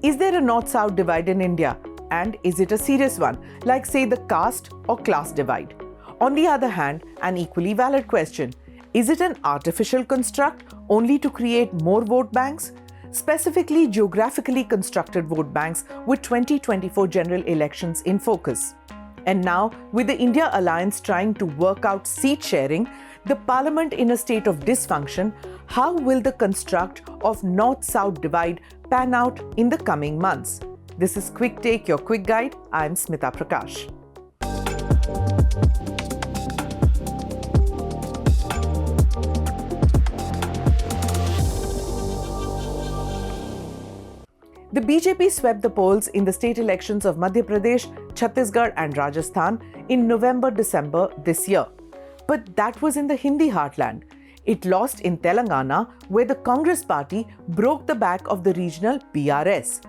Is there a north-south divide in India? And is it a serious one, like say the caste or class divide? On the other hand, an equally valid question, is it an artificial construct only to create more vote banks? Specifically geographically constructed vote banks with 2024 general elections in focus. And now, with the India Alliance trying to work out seat sharing, the parliament in a state of dysfunction, how will the construct of north-south divide pan out in the coming months? This is Quick Take, your quick guide. I'm Smita Prakash. The BJP swept the polls in the state elections of Madhya Pradesh, Chhattisgarh and Rajasthan in November-December this year. But that was in the Hindi heartland. It lost in Telangana, where the Congress party broke the back of the regional BRS.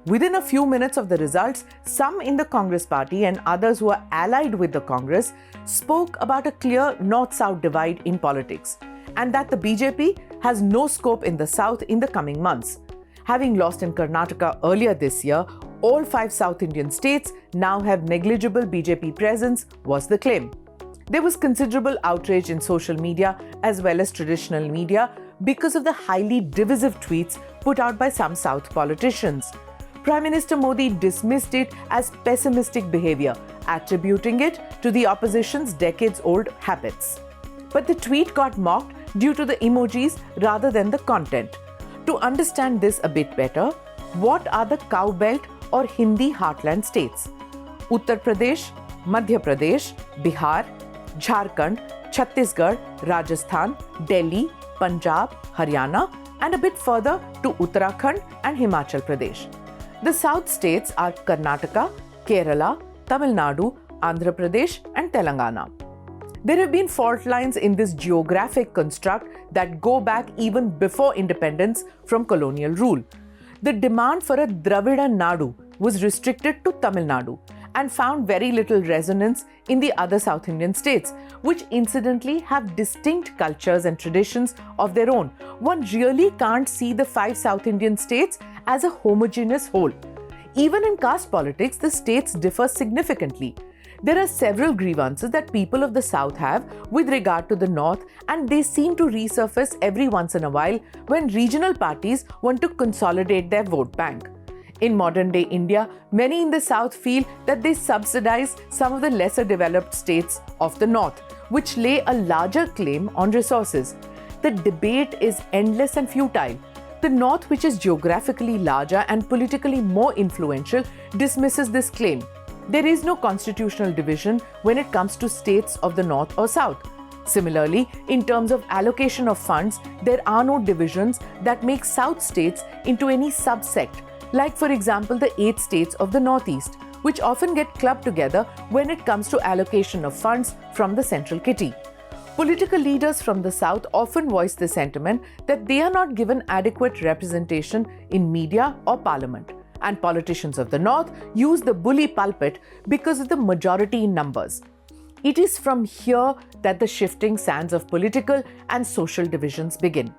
Within a few minutes of the results, some in the Congress party and others who are allied with the Congress spoke about a clear north-south divide in politics, and that the BJP has no scope in the south in the coming months. Having lost in Karnataka earlier this year, all 5 South Indian states now have negligible BJP presence, was the claim. There was considerable outrage in social media as well as traditional media because of the highly divisive tweets put out by some South politicians. Prime Minister Modi dismissed it as pessimistic behavior, attributing it to the opposition's decades-old habits. But the tweet got mocked due to the emojis rather than the content. To understand this a bit better, what are the cow belt or Hindi heartland states? Uttar Pradesh, Madhya Pradesh, Bihar, Jharkhand, Chhattisgarh, Rajasthan, Delhi, Punjab, Haryana, and a bit further to Uttarakhand and Himachal Pradesh. The south states are Karnataka, Kerala, Tamil Nadu, Andhra Pradesh, and Telangana. There have been fault lines in this geographic construct that go back even before independence from colonial rule. The demand for a Dravida Nadu was restricted to Tamil Nadu and found very little resonance in the other South Indian states, which incidentally have distinct cultures and traditions of their own. One really can't see the 5 South Indian states as a homogeneous whole. Even in caste politics, the states differ significantly. There are several grievances that people of the South have with regard to the North, and they seem to resurface every once in a while when regional parties want to consolidate their vote bank. In modern-day India, many in the South feel that they subsidize some of the lesser developed states of the North, which lay a larger claim on resources. The debate is endless and futile. The North, which is geographically larger and politically more influential, dismisses this claim. There is no constitutional division when it comes to states of the North or South. Similarly, in terms of allocation of funds, there are no divisions that make South states into any subsect, like for example the 8 states of the Northeast, which often get clubbed together when it comes to allocation of funds from the central kitty. Political leaders from the South often voice the sentiment that they are not given adequate representation in media or parliament. And politicians of the North use the bully pulpit because of the majority in numbers. It is from here that the shifting sands of political and social divisions begin.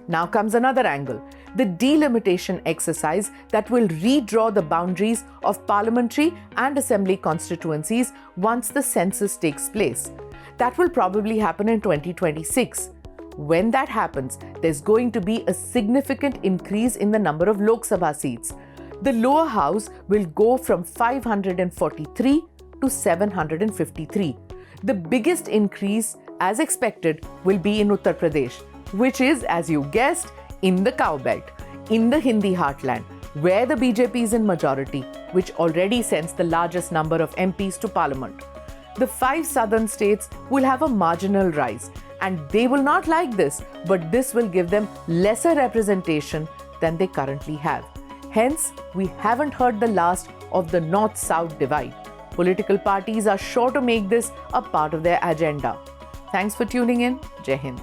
Now comes another angle, the delimitation exercise that will redraw the boundaries of parliamentary and assembly constituencies once the census takes place. That will probably happen in 2026. When that happens, there's going to be a significant increase in the number of Lok Sabha seats. The lower house will go from 543 to 753. The biggest increase, as expected, will be in Uttar Pradesh, which is, as you guessed, in the cow belt, in the Hindi heartland, where the BJP is in majority, which already sends the largest number of MPs to parliament. The 5 southern states will have a marginal rise, and they will not like this, but this will give them lesser representation than they currently have. Hence, we haven't heard the last of the North-South divide. Political parties are sure to make this a part of their agenda. Thanks for tuning in. Jai Hind.